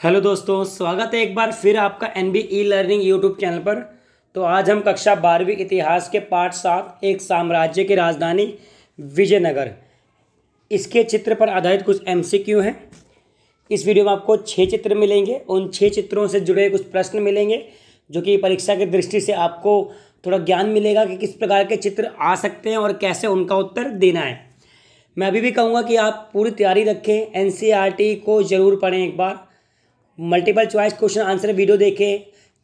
Hello दोस्तों, स्वागत है एक बार फिर आपका NB e learning YouTube channel पर। तो आज हम कक्षा 12वीं इतिहास के पाठ 7 एक साम्राज्य की राजधानी विजयनगर, इसके चित्र पर आधारित कुछ एमसीक्यू हैं। इस वीडियो में आपको 6 चित्र मिलेंगे। उन 6 चित्रों से जुड़े कुछ प्रश्न मिलेंगे जो कि परीक्षा की दृष्टि से आपको थोड़ा ज्ञान मिलेगा कि किस प्रकार के चित्र आ सकते हैं और कैसे उनका उत्तर देना है। मैं अभी भी कहूँगा कि आप पूरी तैयारी रखें, एनसीईआरटी को ज़रूर पढ़ें एक बार, multiple choice question answer video देखें,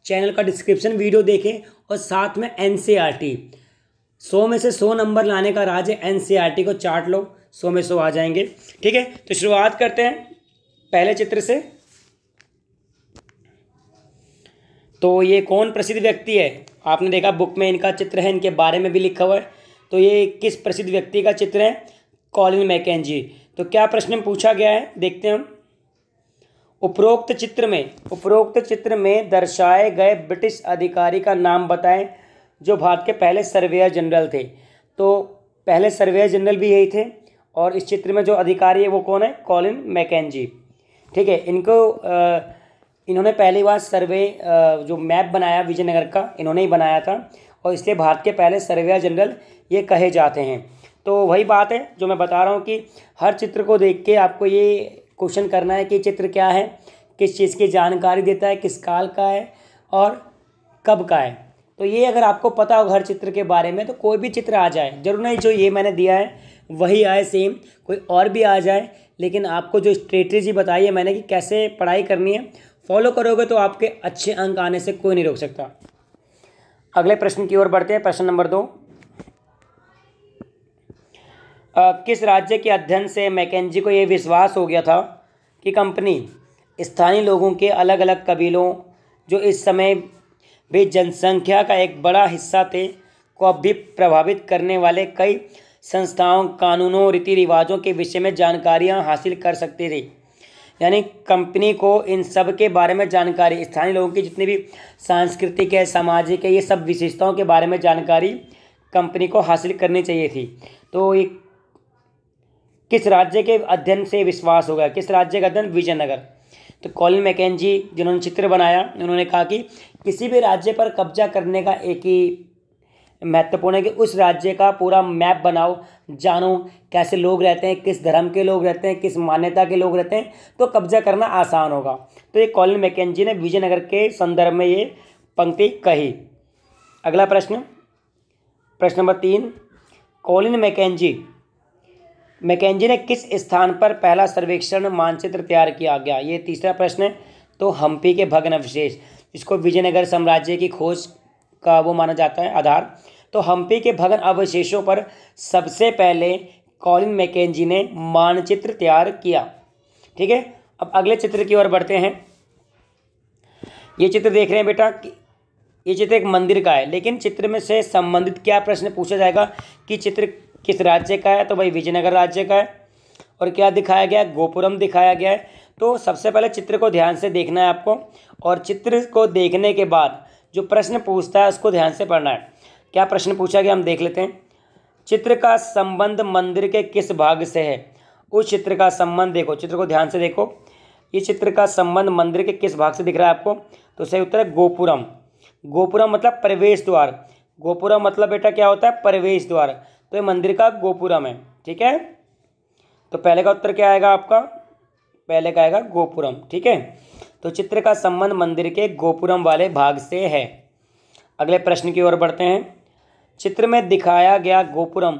चैनल का डिस्क्रिप्शन वीडियो देखें और साथ में एनसीईआरटी 100 में से 100 नंबर लाने का राज है। एनसीईआरटी को चार्ट लो, 100 में 100 आ जाएंगे। ठीक है, तो शुरुआत करते हैं पहले चित्र से। तो ये कौन प्रसिद्ध व्यक्ति है? आपने देखा बुक में इनका चित्र है, इनके बारे में भी लिखा हुआ है। तो ये किस प्रसिद्ध व्यक्ति का चित्र है? Colin McKenzie. तो क्या प्रश्न पूछा गया है, देखते हैं हम। उपरोक्त चित्र में दर्शाए गए ब्रिटिश अधिकारी का नाम बताएं जो भारत के पहले सर्वेयर जनरल थे। तो पहले सर्वेयर जनरल भी यही थे और इस चित्र में जो अधिकारी है वो कौन है? Colin McKenzie. ठीक है, इन्होंने पहली बार सर्वे जो मैप बनाया विजयनगर का, इन्होंने ही बनाया था और इसलिए भारत के पहले सर्वेयर जनरल ये कहे जाते हैं। तो वही बात है जो मैं बता रहा हूँ कि हर चित्र को देख के आपको ये क्वेश्चन करना है कि चित्र क्या है, किस चीज़ की जानकारी देता है, किस काल का है और कब का है। तो ये अगर आपको पता हो हर चित्र के बारे में तो कोई भी चित्र आ जाए, जरूर नहीं जो ये मैंने दिया है वही आए सेम, कोई और भी आ जाए, लेकिन आपको जो स्ट्रेटेजी बताई है मैंने कि कैसे पढ़ाई करनी है, फॉलो करोगे तो आपके अच्छे अंक आने से कोई नहीं रोक सकता। अगले प्रश्न की ओर बढ़ते हैं। प्रश्न नंबर 2। किस राज्य के अध्ययन से मैकेंजी को यह विश्वास हो गया था कि कंपनी स्थानीय लोगों के अलग अलग कबीलों, जो इस समय भी जनसंख्या का एक बड़ा हिस्सा थे, को अब भी प्रभावित करने वाले कई संस्थाओं, कानूनों, रीति रिवाजों के विषय में जानकारियां हासिल कर सकती थी। यानी कंपनी को इन सब के बारे में जानकारी, स्थानीय लोगों की जितनी भी सांस्कृतिक है, सामाजिक है, ये सब विशेषताओं के बारे में जानकारी कंपनी को हासिल करनी चाहिए थी। तो ये किस राज्य के अध्ययन से विश्वास होगा? किस राज्य का अध्ययन? विजयनगर। तो कॉलिन मैकेंजी जिन्होंने चित्र बनाया, उन्होंने कहा कि किसी भी राज्य पर कब्जा करने का एक ही महत्वपूर्ण है कि उस राज्य का पूरा मैप बनाओ, जानो कैसे लोग रहते हैं, किस धर्म के लोग रहते हैं, किस मान्यता के लोग रहते हैं, तो कब्जा करना आसान होगा। तो ये कॉलिन मैकेंजी ने विजयनगर के संदर्भ में ये पंक्ति कही। अगला प्रश्न, प्रश्न नंबर 3। कॉलिन मैकेंजी ने किस स्थान पर पहला सर्वेक्षण मानचित्र तैयार किया गया? ये तीसरा प्रश्न है। तो हम्पी के भग्नावशेष, जिसको विजयनगर साम्राज्य की खोज का वो माना जाता है आधार, तो हम्पी के भग्न अवशेषों पर सबसे पहले कॉलिन मैकेंजी ने मानचित्र तैयार किया। ठीक है, अब अगले चित्र की ओर बढ़ते हैं। ये चित्र देख रहे हैं बेटा, ये चित्र एक मंदिर का है, लेकिन चित्र में से संबंधित क्या प्रश्न पूछा जाएगा कि चित्र किस राज्य का है? तो भाई विजयनगर राज्य का है। और क्या दिखाया गया है? गोपुरम दिखाया गया है। तो सबसे पहले चित्र को ध्यान से देखना है आपको, और चित्र को देखने के बाद जो प्रश्न पूछता है उसको ध्यान से पढ़ना है। क्या प्रश्न पूछा गया हम देख लेते हैं। चित्र का संबंध मंदिर के किस भाग से है? उस चित्र का संबंध देखो, चित्र को ध्यान से देखो, ये चित्र का संबंध मंदिर के किस भाग से दिख रहा है आपको? तो सही उत्तर है गोपुरम। गोपुरम मतलब प्रवेश द्वार। गोपुरम मतलब बेटा क्या होता है? प्रवेश द्वार। तो ये मंदिर का गोपुरम है। ठीक है, तो पहले का उत्तर क्या आएगा आपका? पहले का आएगा गोपुरम। ठीक है, तो चित्र का संबंध मंदिर के गोपुरम वाले भाग से है। अगले प्रश्न की ओर बढ़ते हैं। चित्र में दिखाया गया गोपुरम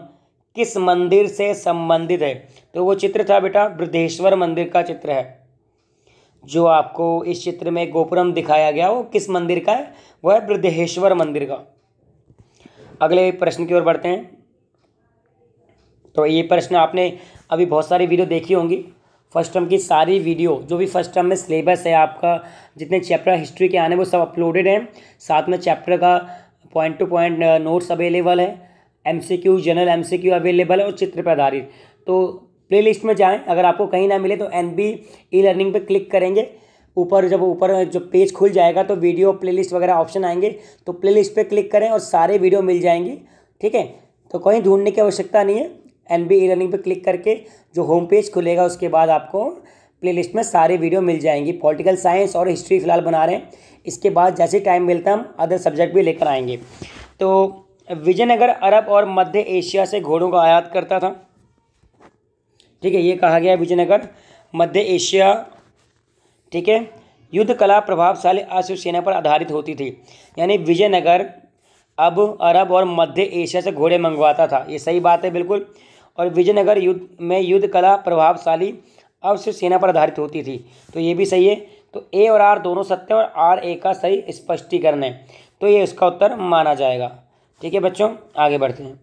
किस मंदिर से संबंधित है? तो वो चित्र था बेटा बृहदेश्वर मंदिर का चित्र है। जो आपको इस चित्र में गोपुरम दिखाया गया वो किस मंदिर का है? वो है बृहदेश्वर मंदिर का। अगले प्रश्न की ओर बढ़ते हैं। तो ये प्रश्न आपने अभी बहुत सारी वीडियो देखी होंगी। फर्स्ट टर्म की सारी वीडियो, जो भी फर्स्ट टर्म में सिलेबस है आपका, जितने चैप्टर हिस्ट्री के आने वो सब अपलोडेड हैं। साथ में चैप्टर का point two point notes available है, एमसीक्यू, जनरल एमसीक्यू अवेलेबल है और चित्र पर आधारित। तो प्लेलिस्ट में जाएं, अगर आपको कहीं ना मिले तो एनबी ई लर्निंग पे क्लिक करेंगे, ऊपर जो पेज खुल जाएगा तो वीडियो प्लेलिस्ट वगैरह ऑप्शन आएंगे, तो प्लेलिस्ट पे क्लिक करें और सारे वीडियो मिल जाएंगी। ठीक है, तो कहीं ढूंढने की आवश्यकता नहीं है, एनबी ई लर्निंग पे क्लिक करके जो होम पेज खुलेगा उसके बाद आपको प्लेलिस्ट में सारी वीडियो मिल जाएंगी। पॉलिटिकल साइंस और हिस्ट्री फिलहाल बना रहे हैं, इसके बाद जैसे टाइम मिलता है हम अदर सब्जेक्ट भी लेकर आएंगे। तो विजयनगर अरब और मध्य एशिया से घोड़ों का आयात करता था। ठीक है, ये कहा गया है विजयनगर मध्य एशिया। ठीक है, युद्ध कला प्रभावशाली अश्व सेना पर आधारित होती थी, यानी विजयनगर अब अरब और मध्य एशिया से घोड़े मंगवाता था, ये सही बात है बिल्कुल। और विजयनगर युद्ध कला प्रभावशाली अश्व सेना पर आधारित होती थी, तो ये भी सही है। तो ए और आर दोनों सत्य और आर ए का सही स्पष्टीकरण है, तो ये इसका उत्तर माना जाएगा। ठीक है बच्चों, आगे बढ़ते हैं।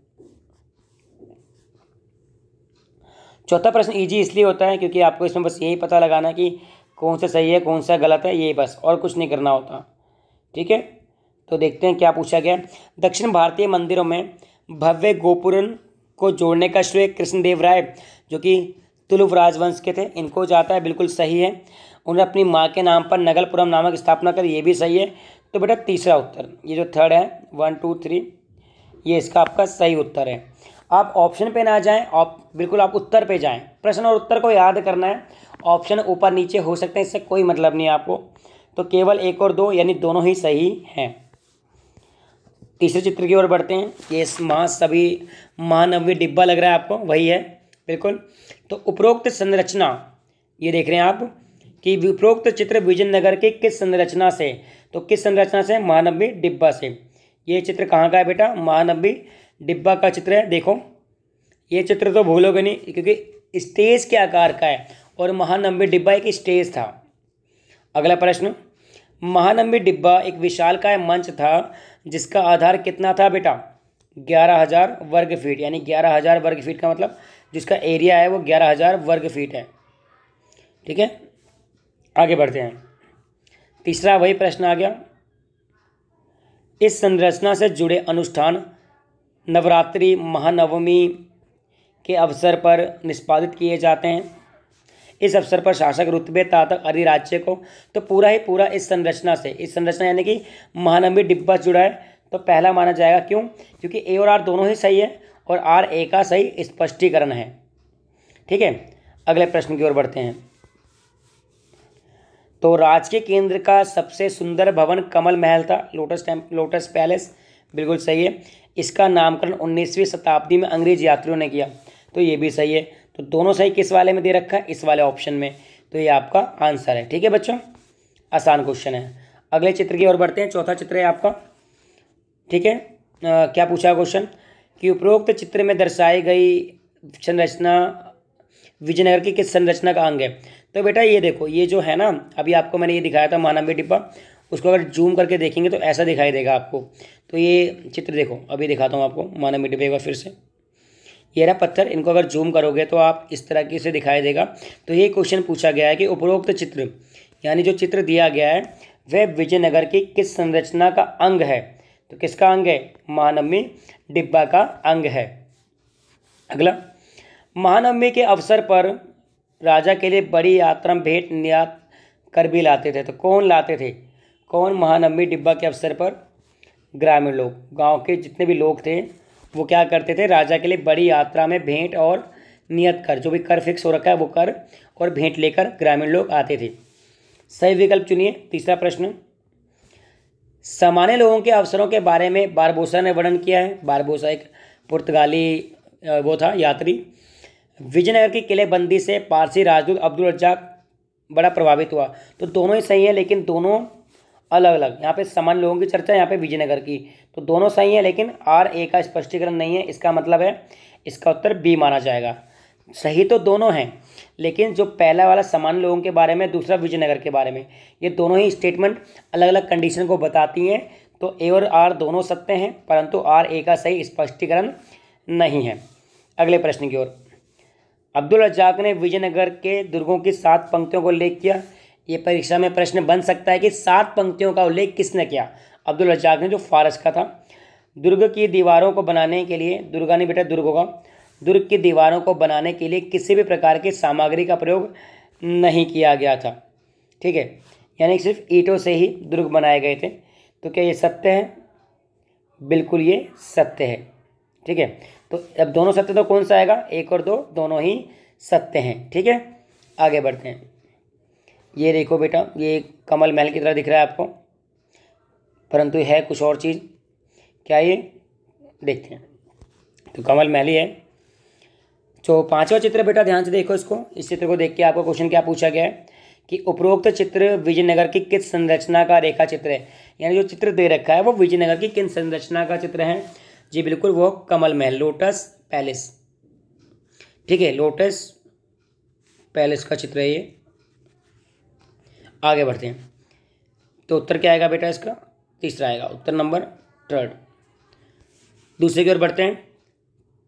चौथा प्रश्न इजी इसलिए होता है क्योंकि आपको इसमें बस यही पता लगाना कि कौन सा सही है कौन सा गलत है, ये बस, और कुछ नहीं करना होता। ठीक है, तो देखते हैं क्या पूछा गया। दक्षिण भारतीय मंदिरों में भव्य गोपुरम को जोड़ने का श्रेय कृष्णदेव राय, जो कि तुलुव राजवंश के थे, इनको जाता है, बिल्कुल सही है। उन्होंने अपनी माँ के नाम पर नगलपुरम नामक स्थापना कर, ये भी सही है। तो बेटा तीसरा उत्तर, ये जो थर्ड है 1 2 3, ये इसका आपका सही उत्तर है। आप ऑप्शन पे ना जाएं, आप बिल्कुल आप उत्तर पे जाएं। प्रश्न और उत्तर को याद करना है, ऑप्शन ऊपर नीचे हो सकते हैं, इससे कोई मतलब नहीं है आपको। तो केवल 1 और 2 यानी दोनों ही सही हैं। तीसरे चित्र की ओर बढ़ते हैं। ये महानवमी डिब्बा लग रहा है आपको, वही है बिल्कुल। तो उपरोक्त संरचना, ये देख रहे हैं आप कि उपरोक्त चित्र विजयनगर के किस संरचना से, तो किस संरचना से, महानवमी डिब्बा से। ये चित्र कहाँ का है बेटा, महानवमी डिब्बा का चित्र है। देखो ये चित्र तो भूलोगे नहीं क्योंकि स्टेज के आकार का है और महानवमी डिब्बा एक स्टेज था। अगला प्रश्न, महानवमी डिब्बा एक विशालकाय मंच था जिसका आधार कितना था बेटा, 11,000 वर्ग फीट, यानी 11,000 वर्ग फीट का मतलब जिसका एरिया है वो 11,000 वर्ग फीट है। ठीक है, आगे बढ़ते हैं। तीसरा वही प्रश्न आ गया। इस संरचना से जुड़े अनुष्ठान नवरात्रि महानवमी के अवसर पर निष्पादित किए जाते हैं। इस अवसर पर शासक रुतबे तक अधिराज्य को, तो पूरा ही पूरा इस संरचना यानी कि महानवमी डिब्बा जुड़ा है, तो पहला माना जाएगा। क्यों, क्योंकि ए और आर दोनों ही सही है और आर ए का सही स्पष्टीकरण है। ठीक है, अगले प्रश्न की ओर बढ़ते हैं। तो राजकीय केंद्र का सबसे सुंदर भवन कमल महल था, लोटस पैलेस, बिल्कुल सही है। इसका नामकरण 19वीं शताब्दी में अंग्रेज यात्रियों ने किया, तो ये भी सही है। तो दोनों सही किस वाले में दे रखा है, इस वाले ऑप्शन में, तो ये आपका आंसर है। ठीक है बच्चों, आसान क्वेश्चन है। अगले चित्र की ओर बढ़ते हैं। चौथा चित्र है आपका। ठीक है, क्या पूछा क्वेश्चन कि उपरोक्त चित्र में दर्शाई गई संरचना विजयनगर की किस संरचना का अंग है। तो बेटा ये देखो, ये जो है ना, अभी आपको मैंने ये दिखाया था महानवमी डिब्बा, उसको अगर जूम करके देखेंगे तो ऐसा दिखाई देगा आपको। तो ये चित्र देखो, अभी दिखाता हूँ आपको महानवमी डिब्बे का फिर से। ये रहा पत्थर, इनको अगर जूम करोगे तो आप इस तरह की से दिखाई देगा। तो ये क्वेश्चन पूछा गया है कि उपरोक्त चित्र यानी जो चित्र दिया गया है वह विजयनगर की किस संरचना का अंग है। तो किसका अंग है, महानवमी डिब्बा का अंग है। अगला, महानवमी के अवसर पर राजा के लिए बड़ी यात्रा भेंट निर्यात कर भी लाते थे। तो कौन लाते थे, कौन महानवमी डिब्बा के अवसर पर, ग्रामीण लोग, गांव के जितने भी लोग थे वो क्या करते थे, राजा के लिए बड़ी यात्रा में भेंट और नियत कर, जो भी कर फिक्स हो रखा है वो कर और भेंट लेकर ग्रामीण लोग आते थे। सही विकल्प चुनिए। तीसरा प्रश्न, सामान्य लोगों के अवसरों के बारे में बारबोसा ने वर्णन किया है। बारबोसा एक पुर्तगाली वो था यात्री। विजयनगर की किलेबंदी से पारसी राजदूत अब्दुल रज्जाक बड़ा प्रभावित हुआ। तो दोनों ही सही है लेकिन दोनों अलग अलग। यहाँ पे सामान्य लोगों की चर्चा, यहाँ पे विजयनगर की, तो दोनों सही है लेकिन आर ए का स्पष्टीकरण नहीं है। इसका मतलब है इसका उत्तर बी माना जाएगा। सही तो दोनों हैं लेकिन जो पहला वाला सामान्य लोगों के बारे में, दूसरा विजयनगर के बारे में, ये दोनों ही स्टेटमेंट अलग अलग कंडीशन को बताती हैं। तो ए और आर दोनों सत्य हैं परंतु आर ए का सही स्पष्टीकरण नहीं है। अगले प्रश्न की ओर, अब्दुल रज्जाक ने विजयनगर के दुर्गों की 7 पंक्तियों को उल्लेख किया। ये परीक्षा में प्रश्न बन सकता है कि 7 पंक्तियों का उल्लेख किसने किया। अब्दुल रज्जाक ने, जो फारस का था। दुर्ग की दीवारों को बनाने के लिए, दुर्गा नहीं बेटा दुर्ग होगा, दुर्ग की दीवारों को बनाने के लिए किसी भी प्रकार की सामग्री का प्रयोग नहीं किया गया था। ठीक है, यानी सिर्फ ईंटों से ही दुर्ग बनाए गए थे। तो क्या ये सत्य है, बिल्कुल ये सत्य है। ठीक है, तो अब दोनों सत्य तो कौन सा आएगा, 1 और 2 दोनों ही सत्य हैं। ठीक है, आगे बढ़ते हैं। ये देखो बेटा, ये कमल महल की तरह दिख रहा है आपको, परंतु है कुछ और चीज़। क्या ये, देखते हैं। तो कमल महल ही है। तो पांचवा चित्र बेटा ध्यान से देखो इसको। इस चित्र को देख के आपको क्वेश्चन क्या पूछा गया है कि उपरोक्त चित्र विजयनगर की किस संरचना का रेखा चित्र है। यानी जो चित्र दे रखा है वो विजयनगर की किन संरचना का चित्र है। जी बिल्कुल, वो कमल महल, लोटस पैलेस। ठीक है, लोटस पैलेस का चित्र है ये। आगे बढ़ते हैं। तो उत्तर क्या आएगा बेटा इसका, तीसरा आएगा उत्तर नंबर थर्ड। दूसरे की ओर बढ़ते हैं।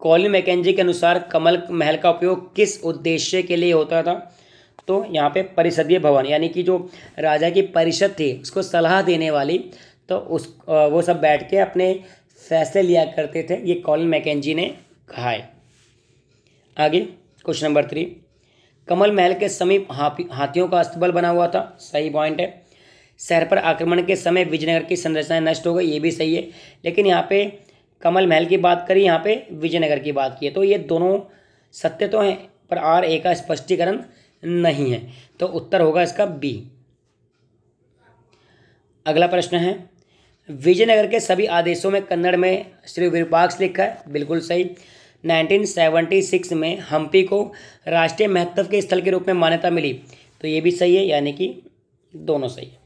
कॉलिन मैकेंजी के अनुसार कमल महल का उपयोग किस उद्देश्य के लिए होता था। तो यहाँ पे परिषदीय भवन, यानी कि जो राजा की परिषद थी उसको सलाह देने वाली, तो वो सब बैठ के अपने फैसले लिया करते थे, ये कॉलिन मैकेंजी ने कहा है। आगे क्वेश्चन नंबर 3। कमल महल के समीप हाथियों का अस्तबल बना हुआ था, सही पॉइंट है। शहर पर आक्रमण के समय विजयनगर की संरचनाएं नष्ट हो गई, ये भी सही है। लेकिन यहाँ पे कमल महल की बात करी, यहाँ पे विजयनगर की बात की है, तो ये दोनों सत्य तो हैं, पर आर ए का स्पष्टीकरण नहीं है। तो उत्तर होगा इसका बी। अगला प्रश्न है, विजयनगर के सभी आदेशों में कन्नड़ में श्री विरूपाक्ष लिखा है, बिल्कुल सही। 1976 में हम्पी को राष्ट्रीय महत्व के स्थल के रूप में मान्यता मिली, तो ये भी सही है, यानी कि दोनों सही है।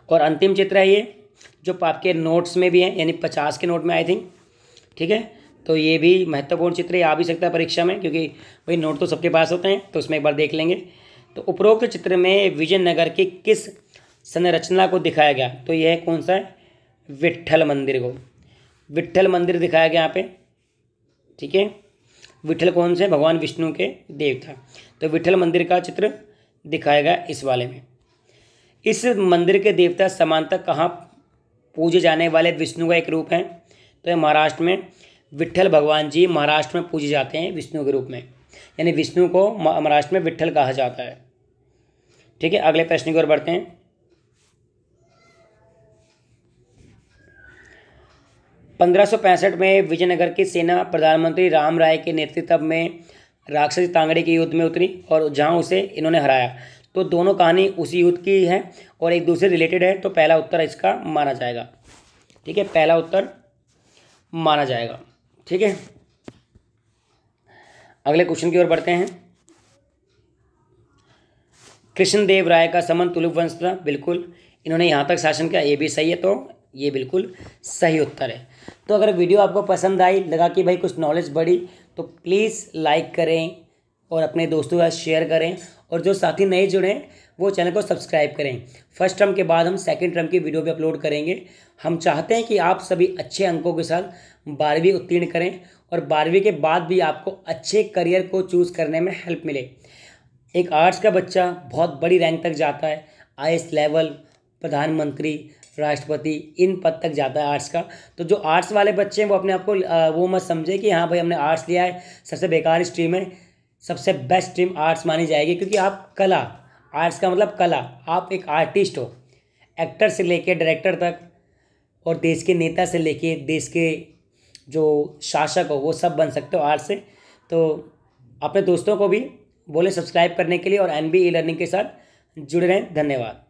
और अंतिम चित्र है ये, जो आपके नोट्स में भी है, यानी 50 के नोट में आई थिंक। ठीक है, तो ये भी महत्वपूर्ण चित्र आ भी सकता है परीक्षा में, क्योंकि वही नोट तो सबके पास होते हैं, तो उसमें एक बार देख लेंगे। तो उपरोक्त चित्र में विजयनगर की किस संरचना को दिखाया गया। तो यह कौन सा है, विट्ठल मंदिर को, विट्ठल मंदिर दिखाया गया यहाँ पे। ठीक है, विट्ठल कौन से, भगवान विष्णु के देवता, तो विट्ठल मंदिर का चित्र दिखाया गया इस वाले में। इस मंदिर के देवता समानतः कहाँ पूजे जाने वाले विष्णु का एक रूप है। तो ये महाराष्ट्र में विट्ठल भगवान जी महाराष्ट्र में पूजे जाते हैं विष्णु के रूप में, यानी विष्णु को महाराष्ट्र में विट्ठल कहा जाता है। ठीक है, अगले प्रश्न की ओर बढ़ते हैं। 1565 में विजयनगर की सेना प्रधानमंत्री राम राय के नेतृत्व में राक्षसी तांगड़े के युद्ध में उतरी और जहां उसे इन्होंने हराया। तो दोनों कहानी उसी युद्ध की है और एक दूसरे रिलेटेड है, तो पहला उत्तर इसका माना जाएगा। ठीक है, पहला उत्तर माना जाएगा। ठीक है, अगले क्वेश्चन की ओर बढ़ते हैं। कृष्णदेव राय का संबंध तुलुप वंश था, बिल्कुल इन्होंने यहाँ तक शासन किया, ये भी सही है, तो ये बिल्कुल सही उत्तर है। तो अगर वीडियो आपको पसंद आई, लगा कि भाई कुछ नॉलेज बढ़ी, तो प्लीज़ लाइक करें और अपने दोस्तों के साथ शेयर करें, और जो साथी नए जुड़े हैं वो चैनल को सब्सक्राइब करें। फर्स्ट टर्म के बाद हम सेकंड टर्म की वीडियो भी अपलोड करेंगे। हम चाहते हैं कि आप सभी अच्छे अंकों के साथ 12वीं उत्तीर्ण करें और 12वीं के बाद भी आपको अच्छे करियर को चूज़ करने में हेल्प मिले। एक आर्ट्स का बच्चा बहुत बड़ी रैंक तक जाता है, आईएएस लेवल, प्रधानमंत्री, राष्ट्रपति, इन पद तक जाता है आर्ट्स का। तो जो आर्ट्स वाले बच्चे हैं वो अपने आप को वो मत समझे कि हाँ भाई हमने आर्ट्स लिया है, सबसे बेकार स्ट्रीम है। सबसे बेस्ट स्ट्रीम आर्ट्स मानी जाएगी, क्योंकि आप कला, आर्ट्स का मतलब कला, आप एक आर्टिस्ट हो। एक्टर से लेके डायरेक्टर तक और देश के नेता से लेके देश के जो शासक हो वो सब बन सकते हो आर्ट्स से। तो अपने दोस्तों को भी बोले सब्सक्राइब करने के लिए और एनबी ई लर्निंग के साथ जुड़े रहें। धन्यवाद।